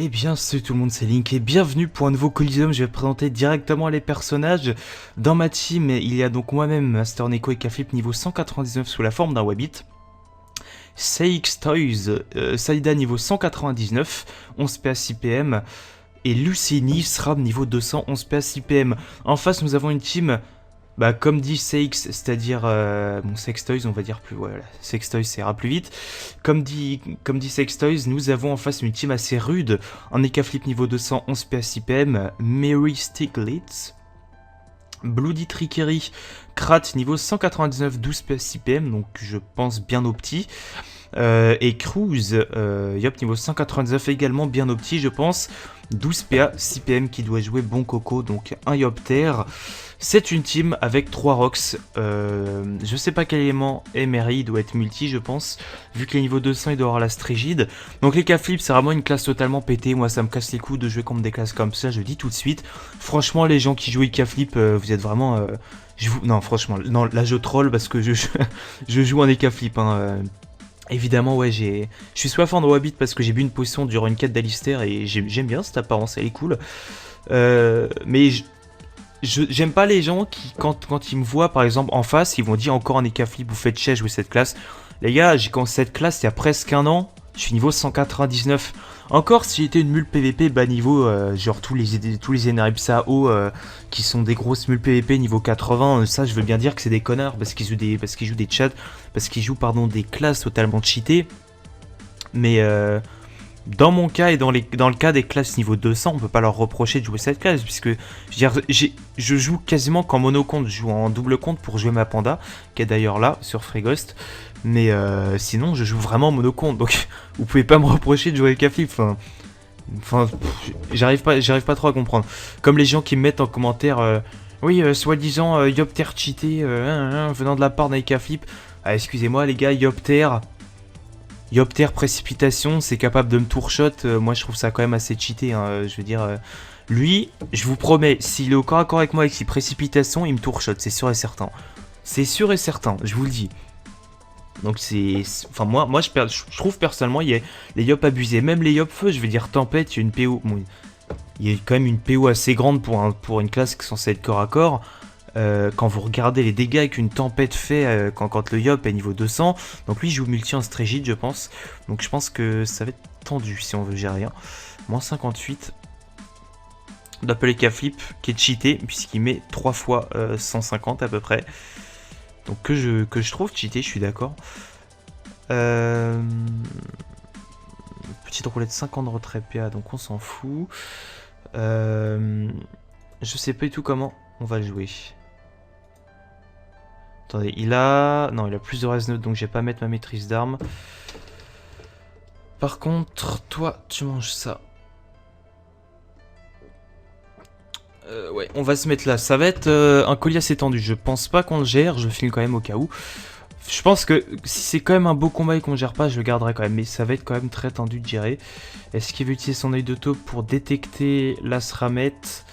Eh bien, salut tout le monde, c'est Link et bienvenue pour un nouveau Coliseum. Je vais présenter directement les personnages. Dans ma team, il y a donc moi-même, Master Neko et Kaflip niveau 199 sous la forme d'un Wabbit. CX Toys, Saïda niveau 199, 11 PA 6 PM. Et Lucini, SRAM niveau 211 PA 6 PM. En face, nous avons une team... Bah, comme dit CX, c'est-à-dire bon, Sex Toys, on va dire plus, voilà, Sex Toys ça ira plus vite. Comme dit Sex Toys, nous avons en face une team assez rude. Un Ekaflip niveau 211 PS IPM, Mary Stiglitz, Bloody Trickery, Krat niveau 199 12 PS IPM, donc je pense bien au petit. Et Cruz, Yop niveau 199 également bien au petit, je pense. 12 PA 6 PM qui doit jouer bon coco, donc un Yopter. C'est une team avec 3 rocks. Je sais pas quel élément MRI, il doit être multi, je pense. Vu que les niveaux 200, il doit avoir la strigide. Donc les K-Flip, c'est vraiment une classe totalement pétée. Moi, ça me casse les couilles de jouer contre des classes comme ça, je le dis tout de suite. Franchement, les gens qui jouent K-Flip, vous êtes vraiment. Non, franchement, non, là je troll parce que je joue en K-Flip. Hein, Évidemment, ouais, je suis soif en Wabbit parce que j'ai bu une potion durant une quête d'Alistair et j'aime bien cette apparence, elle est cool. Mais j'aime pas les gens qui, quand ils me voient par exemple en face, ils vont dire encore un Ekaflip, vous faites chier à jouer cette classe. Les gars, j'ai commencé cette classe il y a presque un an, je suis niveau 199. Encore si j'étais une mule PVP bas niveau, genre tous les Eneripsa haut qui sont des grosses mules PVP niveau 80, ça je veux bien dire que c'est des connards parce qu'ils jouent des chats, parce qu'ils jouent pardon des classes totalement cheatées. Mais dans mon cas et dans le cas des classes niveau 200, on peut pas leur reprocher de jouer cette classe puisque je joue quasiment qu'en monocompte, je joue en double compte pour jouer ma panda qui est d'ailleurs là sur Freeghost. Mais sinon, je joue vraiment en monocompte, donc vous pouvez pas me reprocher de jouer avec Kaflip. J'arrive pas trop à comprendre. Comme les gens qui me mettent en commentaire, oui, soi-disant Yopter cheaté venant de la part d'un Kaflip. Ah, excusez-moi les gars, Yopter précipitation, c'est capable de me tourshot. Moi, je trouve ça quand même assez cheaté. Hein, je veux dire, lui, je vous promets, s'il est au corps à corps avec moi avec ses précipitations, il me tourshot, c'est sûr et certain. C'est sûr et certain, je vous le dis. Donc enfin moi je trouve personnellement il y a les Yop abusés, même les Yop feu, je veux dire tempête, il y a une PO, bon, il y a quand même une PO assez grande pour une classe qui est censée être corps à corps. Quand vous regardez les dégâts qu'une tempête fait quand le Yop est niveau 200, donc lui il joue multi en strégide je pense, donc je pense que ça va être tendu si on veut gérer rien. Moins 58 d'appeler Kaflip qui est cheaté puisqu'il met 3 fois 150 à peu près. Donc que je trouve cheaté, je suis d'accord. Petite roulette 50 de retrait PA, donc on s'en fout. Je sais pas du tout comment on va le jouer. Attendez, il a plus de res note, donc je vais pas mettre ma maîtrise d'armes. Par contre, toi, tu manges ça. Ouais, on va se mettre là. Ça va être un colis assez tendu. Je pense pas qu'on le gère. Je filme quand même au cas où. Je pense que si c'est quand même un beau combat et qu'on gère pas, je le garderai quand même. Mais ça va être quand même très tendu de gérer. Est-ce qu'il veut utiliser son œil de taupe pour détecter la Sramette?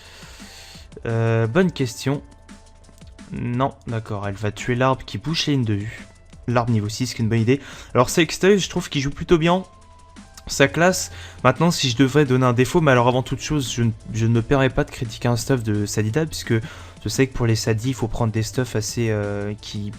Bonne question. Non, d'accord. Elle va tuer l'arbre qui bouche les lignes de vue. L'arbre niveau 6, qui est une bonne idée. Alors, Sextoy, je trouve qu'il joue plutôt bien sa classe. Maintenant, si je devrais donner un défaut, mais alors avant toute chose, je ne me permets pas de critiquer un stuff de Sadida, puisque je sais que pour les Sadis, il faut prendre des stuffs assez qui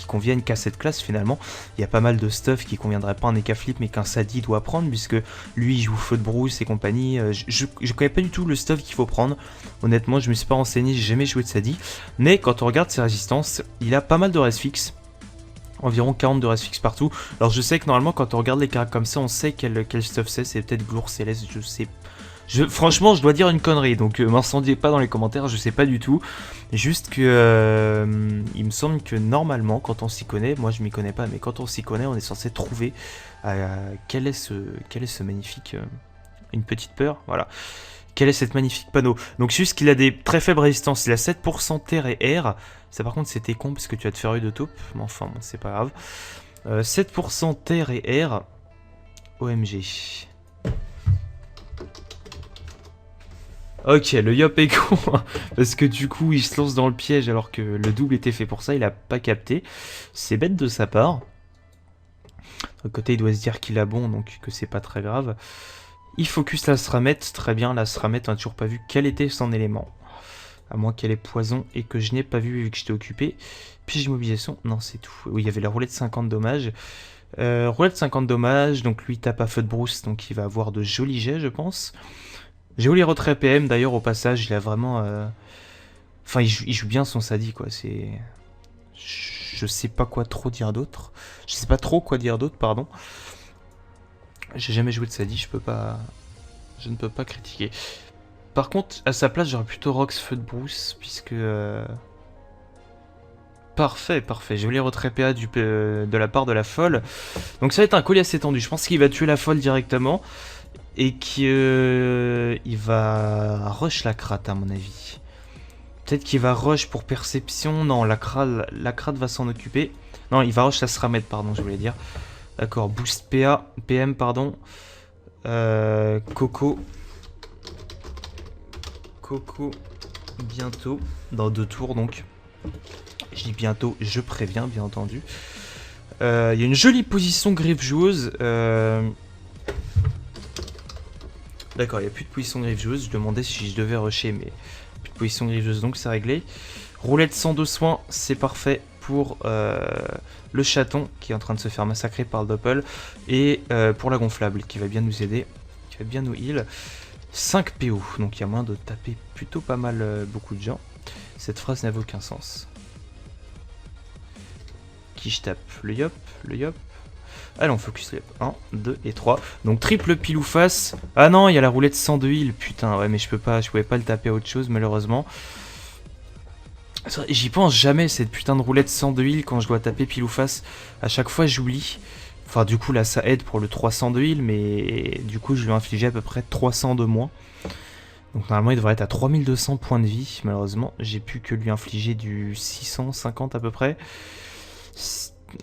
conviennent qu'à cette classe finalement. Il y a pas mal de stuff qui conviendrait pas à un Ekaflip, mais qu'un Sadi doit prendre, puisque lui il joue Feu de Brousse et compagnie. Je connais pas du tout le stuff qu'il faut prendre. Honnêtement, je me suis pas renseigné, j'ai jamais joué de Sadi. Mais quand on regarde ses résistances, il a pas mal de res fixe. Environ 40 de res fixe partout. Alors je sais que normalement quand on regarde les caractères comme ça, on sait quel stuff c'est peut-être Glour Céleste, je sais. Franchement je dois dire une connerie, donc m'incendiez pas dans les commentaires, je sais pas du tout. Juste que il me semble que normalement quand on s'y connaît, moi je m'y connais pas, mais quand on s'y connaît on est censé trouver quel est ce magnifique... une petite peur, voilà. Quel est cette magnifique panneau? Donc juste qu'il a des très faibles résistances, il a 7% terre et air. Ça par contre c'était con parce que tu vas te faire de taupe, mais enfin bon c'est pas grave. 7% terre et air. OMG. Ok, le Yop est con, parce que du coup il se lance dans le piège alors que le double était fait pour ça, il a pas capté. C'est bête de sa part. De côté, il doit se dire qu'il a bon, donc que c'est pas très grave. Il focus la Sramet, très bien. La Sramet, on n'a toujours pas vu quel était son élément. À moins qu'elle ait poison et que je n'ai pas vu que j'étais occupé. Puis mobilisation, non c'est tout. Oui, il y avait la roulette 50 dommages. Roulette 50 dommages, donc lui tape à feu de brousse, donc il va avoir de jolis jets je pense. Joli retrait PM d'ailleurs au passage, il a vraiment... Enfin il joue bien son Sadi quoi, c'est... Je sais pas quoi trop dire d'autre. Je sais pas trop quoi dire d'autre, pardon. J'ai jamais joué de Sadi, je ne peux pas critiquer. Par contre, à sa place, j'aurais plutôt Rox Feu de Brousse, puisque... Parfait, parfait. Joli retrait PA de la part de la folle. Donc ça va être un colis assez tendu. Je pense qu'il va tuer la folle directement. Et qu'il va rush la crate, à mon avis. Peut-être qu'il va rush pour perception. Non, la crate va s'en occuper. Non, il va rush la Sramet, pardon, je voulais dire. D'accord, boost PA, PM, pardon. Coco, bientôt. Dans 2 tours, donc. Je dis bientôt, je préviens, bien entendu. Il y a une jolie position griffe joueuse. D'accord, il n'y a plus de position griffe joueuse. Je demandais si je devais rusher, mais plus de position griffe joueuse, donc c'est réglé. Roulette 102 soins, c'est parfait pour le chaton qui est en train de se faire massacrer par le doppel. Et pour la gonflable qui va bien nous aider, qui va bien nous heal. 5 PO, donc il y a moyen de taper plutôt pas mal beaucoup de gens. Cette phrase n'avait aucun sens. Qui je tape? Le yop, le yop. Allez, on focus le yop. 1, 2 et 3. Donc triple pile ou face. Ah non, il y a la roulette 102 heal. Putain, ouais, mais je pouvais pas le taper à autre chose, malheureusement. J'y pense jamais, cette putain de roulette 102 heal quand je dois taper pile ou face. À chaque fois, j'oublie. Enfin, du coup, là, ça aide pour le 300 de heal, mais du coup, je lui ai infligé à peu près 300 de moins. Donc normalement il devrait être à 3200 points de vie, malheureusement j'ai pu que lui infliger du 650 à peu près.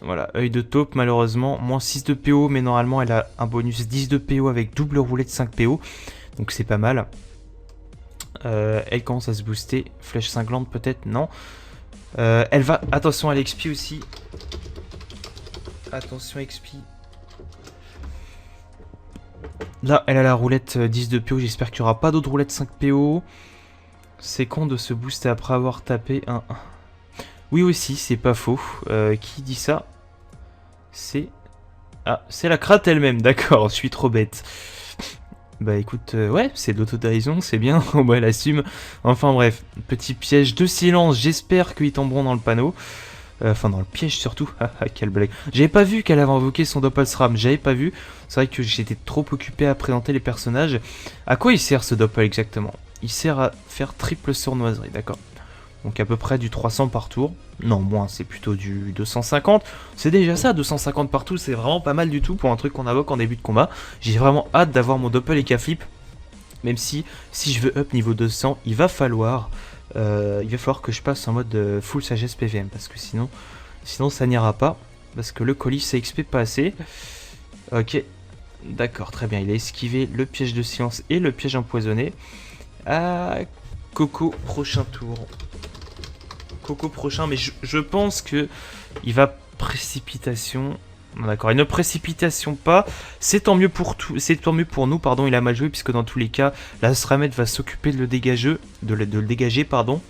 Voilà, œil de taupe malheureusement, moins 6 de PO, mais normalement elle a un bonus 10 de PO avec double roulette 5 PO, donc c'est pas mal. Elle commence à se booster, flèche cinglante peut-être, non. Elle va, attention à l'XP aussi. Attention XP. Là, elle a la roulette 10 de PO, j'espère qu'il n'y aura pas d'autres roulettes 5 PO. C'est con de se booster après avoir tapé un... Oui aussi, c'est pas faux. Qui dit ça? C'est... Ah, c'est la crate elle-même, d'accord, je suis trop bête. Bah écoute, ouais, c'est de l'autodérision, c'est bien, bah elle assume. Enfin bref, petit piège de silence, j'espère qu'ils tomberont dans le panneau. Enfin dans le piège surtout, quelle blague. J'avais pas vu qu'elle avait invoqué son Doppelsram, j'avais pas vu. C'est vrai que j'étais trop occupé à présenter les personnages. À quoi il sert ce Doppel exactement? Il sert à faire triple sournoiserie, d'accord. Donc à peu près du 300 par tour. Non, moins, c'est plutôt du 250. C'est déjà ça, 250 par tour, c'est vraiment pas mal du tout pour un truc qu'on invoque en début de combat. J'ai vraiment hâte d'avoir mon Doppel et K-Flip. Même si je veux up niveau 200, il va falloir que je passe en mode full sagesse PVM. Parce que sinon ça n'ira pas. Parce que le colis ça XP pas assez. Ok, d'accord, très bien. Il a esquivé le piège de silence et le piège empoisonné. Ah, Coco, prochain tour. Coco prochain, mais je pense que il va précipitation. D'accord, il ne précipitation pas, c'est tant mieux pour nous, pardon, il a mal joué puisque dans tous les cas, la Sramet va s'occuper de le dégager, pardon.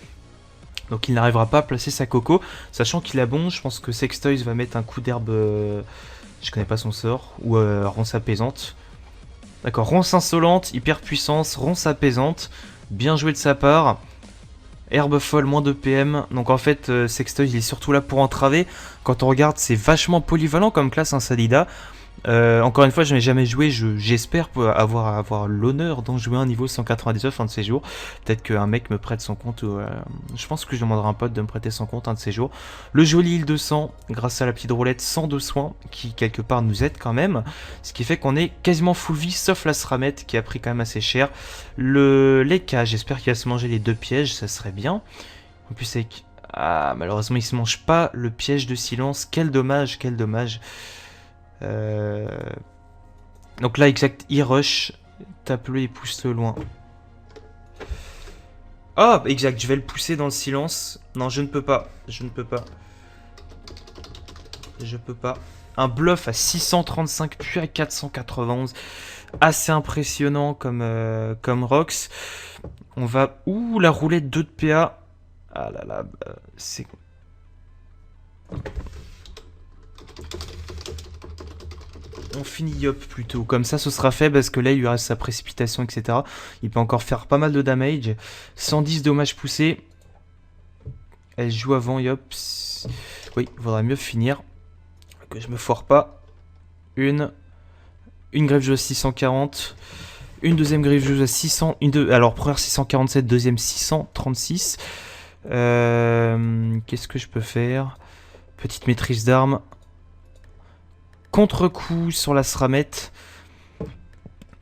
Donc il n'arrivera pas à placer sa Coco, sachant qu'il a bon, je pense que Sextoys va mettre un coup d'herbe, je connais pas son sort, ou ronce apaisante. D'accord, ronce insolente, hyper puissance, ronce apaisante, bien joué de sa part. Herbe folle, moins de PM. Donc en fait, Sextoys il est surtout là pour entraver. Quand on regarde, c'est vachement polyvalent comme classe, un Salida. Encore une fois, je n'ai jamais joué. J'espère avoir l'honneur d'en jouer un niveau 199 un de ces jours. Peut-être qu'un mec me prête son compte. Je pense que je demanderai à un pote de me prêter son compte un de ces jours. Le joli heal 200, grâce à la petite roulette 102 soins, qui quelque part nous aide quand même. Ce qui fait qu'on est quasiment full vie, sauf la Sramet qui a pris quand même assez cher. L'Eka, j'espère qu'il va se manger les 2 pièges, ça serait bien. En plus, avec... Ah, malheureusement, il se mange pas le piège de silence. Quel dommage, quel dommage. Donc là, exact, il rush. Tape-le et pousse-le loin. Oh, exact, je vais le pousser dans le silence. Non, je ne peux pas. Je ne peux pas. Je peux pas. Un bluff à 635 puis à 491. Assez impressionnant comme Rox. On va... Ouh, la roulette 2 de PA. Ah là là, c'est... On finit Yop plutôt, comme ça ce sera fait parce que là il lui reste sa précipitation etc. Il peut encore faire pas mal de damage. 110 dommages poussés. Elle joue avant Yop. Oui, il vaudrait mieux finir. Que je me foire pas. Une greffe joueuse à 640. Une deuxième greffe joueuse à 600. Alors première 647, deuxième 636. Qu'est-ce que je peux faire? Petite maîtrise d'armes. Contre-coup sur la Sramette,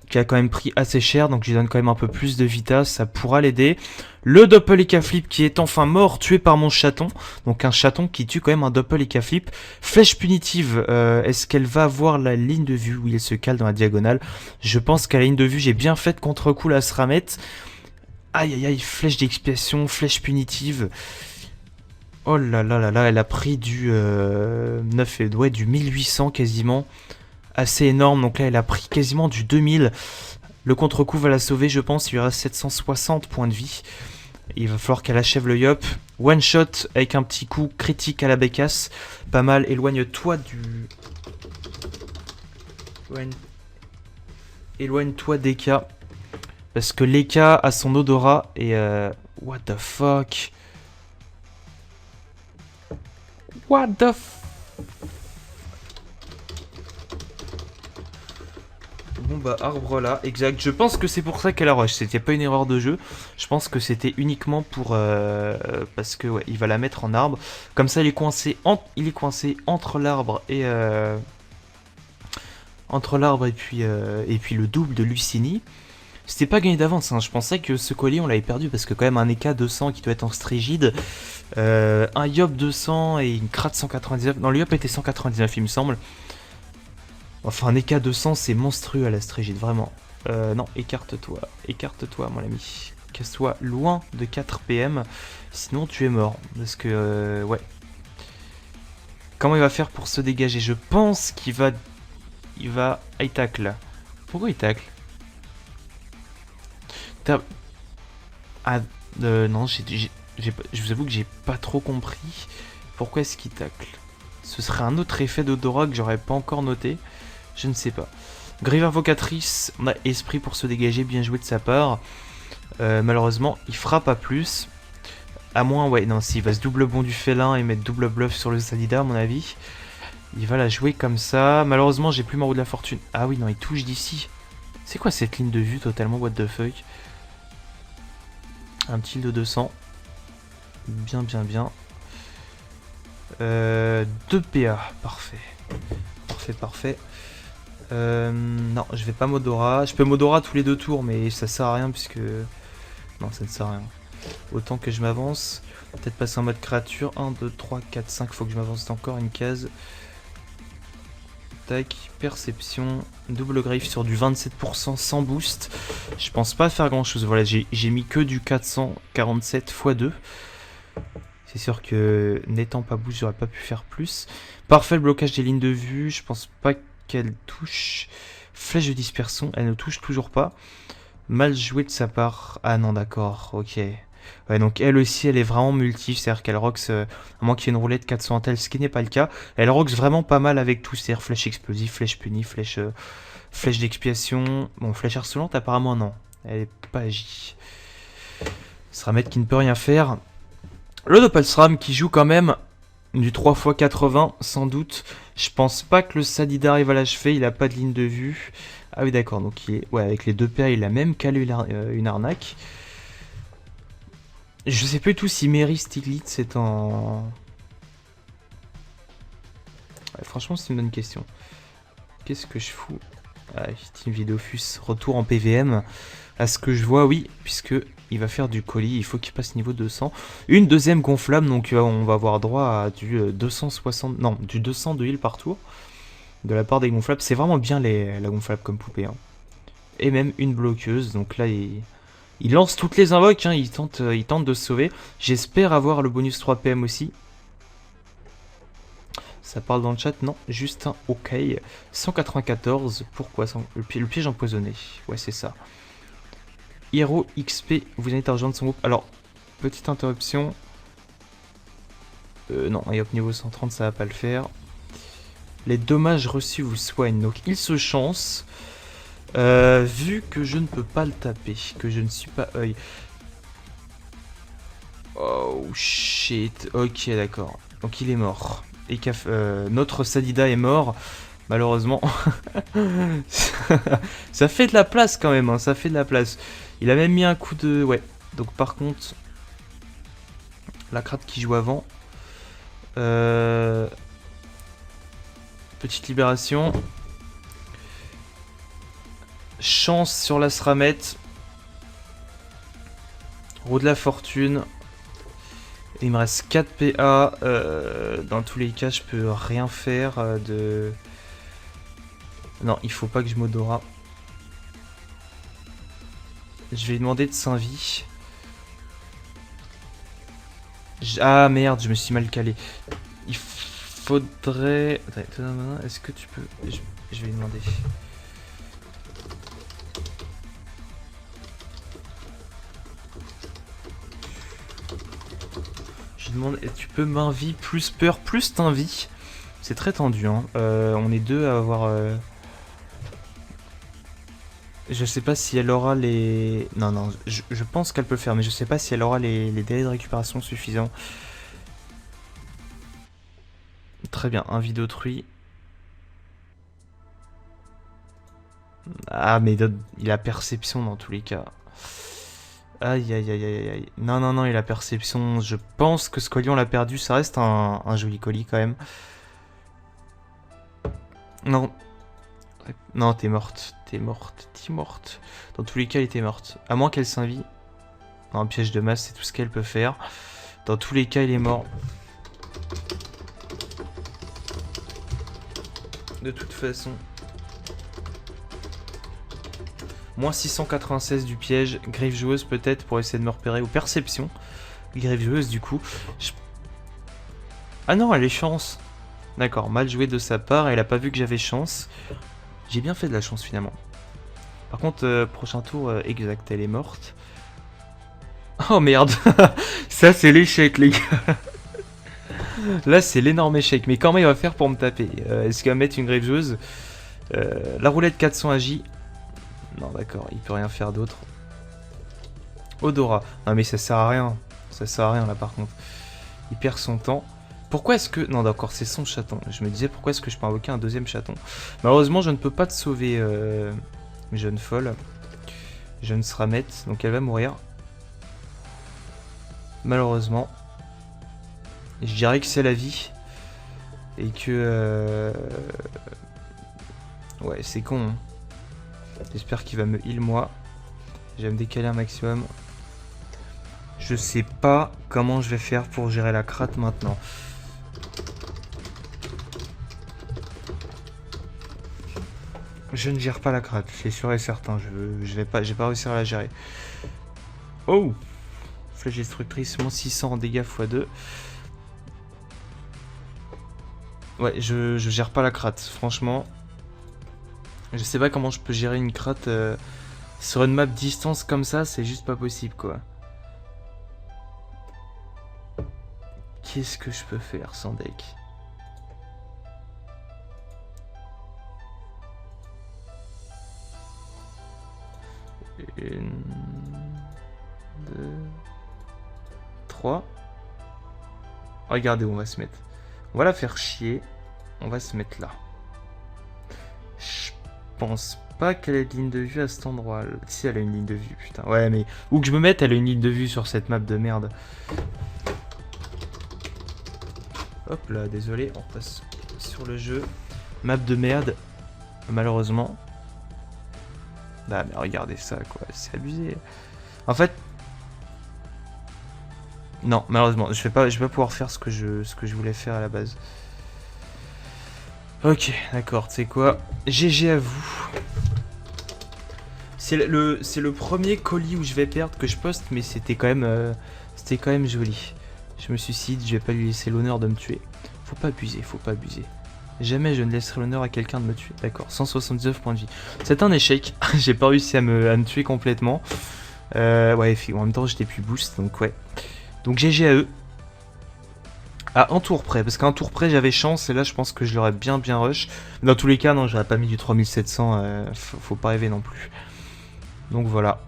qui a quand même pris assez cher, donc je lui donne quand même un peu plus de vita, ça pourra l'aider. Le doppel Eka Flip qui est enfin mort, tué par mon chaton, donc un chaton qui tue quand même un doppel Eka Flip. Flèche punitive, est-ce qu'elle va avoir la ligne de vue? Oui, elle se cale dans la diagonale. Je pense qu'à la ligne de vue, j'ai bien fait contre-coup la Sramette. Aïe aïe aïe, flèche d'expiation, flèche punitive. Oh là là là là, elle a pris du 9, ouais, du 1800 quasiment. Assez énorme, donc là elle a pris quasiment du 2000. Le contre-coup va la sauver, je pense, il lui reste 760 points de vie. Il va falloir qu'elle achève le Yop. One shot avec un petit coup critique à la bécasse. Pas mal, éloigne-toi du... Éloigne-toi d'Eka. Parce que l'Eka a son odorat et... What the fuck? What the f... Bon bah arbre là, exact. Je pense que c'est pour ça qu'elle a rush. C'était pas une erreur de jeu. Je pense que c'était uniquement pour... parce que ouais, il va la mettre en arbre. Comme ça il est coincé, entre l'arbre et... entre l'arbre et puis le double de Lucini. C'était pas gagné d'avance, hein. Je pensais que ce collier on l'avait perdu parce que quand même un EK 200 qui doit être en strigide, un Yop 200 et une Krat 199. Non, le Yop était 199 il me semble. Enfin un EK 200 c'est monstrueux à la strigide, vraiment. Non, écarte-toi mon ami. Casse-toi loin de 4 PM, sinon tu es mort. Parce que, ouais. Comment il va faire pour se dégager? Je pense qu'il va... Il tacle. Pourquoi il tacle? Ah, non, je vous avoue que j'ai pas trop compris pourquoi est-ce qu'il tacle. Ce serait un autre effet d'odorat que j'aurais pas encore noté. Je ne sais pas. Grive invocatrice, on a esprit pour se dégager, bien joué de sa part. Malheureusement, il fera pas plus. À moins, ouais, non, s'il va se double bond du félin et mettre double bluff sur le Sadida, à mon avis. Il va la jouer comme ça. Malheureusement, j'ai plus ma roue de la fortune. Ah oui, non, il touche d'ici. C'est quoi cette ligne de vue totalement what the fuck? Un petit de 200. Bien, bien, bien. 2 PA. Parfait. Parfait, parfait. Non, je vais pas Modora. Je peux Modora tous les 2 tours, mais ça sert à rien puisque... Non, ça ne sert à rien. Autant que je m'avance. Peut-être passer en mode créature. 1, 2, 3, 4, 5. Faut que je m'avance encore une case. Tac, perception. Double griffe sur du 27% sans boost. Je pense pas faire grand chose. Voilà, j'ai mis que du 447 x 2. C'est sûr que n'étant pas boost, j'aurais pas pu faire plus. Parfait, le blocage des lignes de vue. Je pense pas qu'elle touche. Flèche de dispersion, elle ne touche toujours pas. Mal joué de sa part. Ah non, d'accord, ok. Ouais, donc elle aussi, elle est vraiment multi, c'est-à-dire qu'elle rox, à moins qu'il y ait une roulette 400 tel, ce qui n'est pas le cas. Elle rox vraiment pas mal avec tout, c'est-à-dire flèche explosive, flèche punie, flèche d'expiation. Bon, flèche harcelante, apparemment non. Elle est pas agie. Sramet qui ne peut rien faire. Le Doppelsram qui joue quand même du 3x80, sans doute. Je pense pas que le Sadida arrive à l'achever, il a pas de ligne de vue. Ah oui, d'accord, donc il est... Ouais, avec les 2 PA, il a même calé une arnaque. Je sais plus tout si Mary Stiglitz est en... Ouais, franchement, c'est une bonne question. Qu'est-ce que je fous? Ah, Team Vidofus, retour en PVM. À ce que je vois, oui, puisque il va faire du colis, il faut qu'il passe niveau 200. Une deuxième gonflable, donc on va avoir droit à du 260... Non, du 200 de heal par tour. De la part des gonflables. C'est vraiment bien la gonflable comme poupée. Hein. Et même une bloqueuse, donc là, il lance toutes les invoques, hein, il tente de se sauver. J'espère avoir le bonus 3 PM aussi. Ça parle dans le chat? Non, juste un OK. 194, pourquoi le piège empoisonné. Ouais, c'est ça. Hero XP vous invite à rejoindre son groupe. Alors, petite interruption. Non, et hop, niveau 130, ça va pas le faire. Les dommages reçus vous soignent. Donc, il se chance. Vu que je ne peux pas le taper, que je ne suis pas œil. Oh shit. Ok, d'accord. Donc, il est mort. Et notre Sadida est mort. Malheureusement. Ça fait de la place quand même, hein, ça fait de la place. Il a même mis un coup de... Ouais. Donc par contre... La crate qui joue avant. Petite libération. Chance sur la Sramet. Roue de la fortune. Et il me reste 4 PA. Dans tous les cas, je peux rien faire de... Non, il faut pas que je m'odora. Je vais lui demander de Saint-Vie. Ah merde, je me suis mal calé. Il faudrait... Est-ce que tu peux... Je vais lui demander. Je lui demande, tu peux main vie plus peur plus t'invie. C'est très tendu, hein. On est deux à avoir... Je sais pas si elle aura les... Non, je pense qu'elle peut le faire, mais je sais pas si elle aura les délais de récupération suffisants. Très bien, un vie d'autrui. Ah, mais il a perception dans tous les cas. Aïe, aïe, aïe, aïe, aïe. Non, il a perception. Je pense que ce collier, on l'a perdu. Ça reste un joli colis, quand même. Non. Non, t'es morte. T'es morte. Dans tous les cas, elle était morte. À moins qu'elle s'invie. Un piège de masse, c'est tout ce qu'elle peut faire. Dans tous les cas, il est mort. De toute façon. Moins 696 du piège. Griffe joueuse peut-être pour essayer de me repérer. Ou perception. Griffe joueuse du coup. Ah non, elle est chance. D'accord, mal joué de sa part. Elle a pas vu que j'avais chance. J'ai bien fait de la chance finalement. Par contre, prochain tour, exact, elle est morte. Oh merde. Ça c'est l'échec les gars. Là c'est l'énorme échec. Mais comment il va faire pour me taper? Est-ce qu'il va mettre une griffe joueuse? La roulette 400 agit. Non d'accord, il peut rien faire d'autre. Odora. Non mais ça sert à rien. Ça sert à rien là par contre. Il perd son temps. Pourquoi est-ce que... Non d'accord, c'est son chaton. Je me disais pourquoi est-ce que je peux invoquer un deuxième chaton. Malheureusement je ne peux pas te sauver, jeune folle. Jeune Sramet, donc elle va mourir. Malheureusement. Je dirais que c'est la vie. Et que... Ouais, c'est con. Hein. J'espère qu'il va me heal moi. Je vais me décaler un maximum. Je sais pas comment je vais faire pour gérer la crate maintenant. Je ne gère pas la crate, c'est sûr et certain. Je vais pas réussir à la gérer. Oh! Flèche destructrice, moins 600 en dégâts x2. Ouais, je gère pas la crate, franchement. Je sais pas comment je peux gérer une crate sur une map distance comme ça, c'est juste pas possible quoi. Qu'est-ce que je peux faire sans deck? Une... 2... 3... Regardez où on va se mettre. On va la faire chier. On va se mettre là. Je pense pas qu'elle ait de ligne de vue à cet endroit. Si, elle a une ligne de vue, putain. Ouais, mais où que je me mette, elle a une ligne de vue sur cette map de merde. Hop là, désolé, on passe sur le jeu. Map de merde, malheureusement. Ah, mais regardez ça, quoi, c'est abusé. En fait... Non, malheureusement, je vais pas pouvoir faire ce que je voulais faire à la base. Ok, d'accord, tu sais quoi? GG à vous. C'est le premier colis où je vais perdre que je poste, mais c'était quand même joli. Je me suicide, je vais pas lui laisser l'honneur de me tuer. Faut pas abuser, faut pas abuser. Jamais je ne laisserai l'honneur à quelqu'un de me tuer. D'accord, 179 points de vie. C'est un échec. J'ai pas réussi à me tuer complètement. Ouais, en même temps j'étais plus boost, donc ouais. Donc GG à eux. À un tour près, parce qu'à un tour près j'avais chance, et là je pense que je l'aurais bien rush. Dans tous les cas, non, j'aurais pas mis du 3700, faut pas rêver non plus. Donc voilà.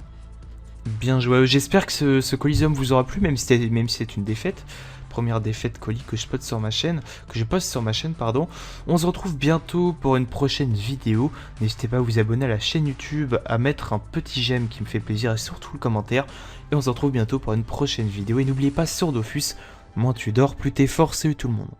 Bien joué à eux. J'espère que ce Coliseum vous aura plu, même si c'est une défaite. Première défaite colis que je poste sur ma chaîne, pardon. On se retrouve bientôt pour une prochaine vidéo. N'hésitez pas à vous abonner à la chaîne YouTube, à mettre un petit j'aime qui me fait plaisir et surtout le commentaire. Et on se retrouve bientôt pour une prochaine vidéo. Et n'oubliez pas sur Dofus, moins tu dors, plus t'es fort. Salut tout le monde.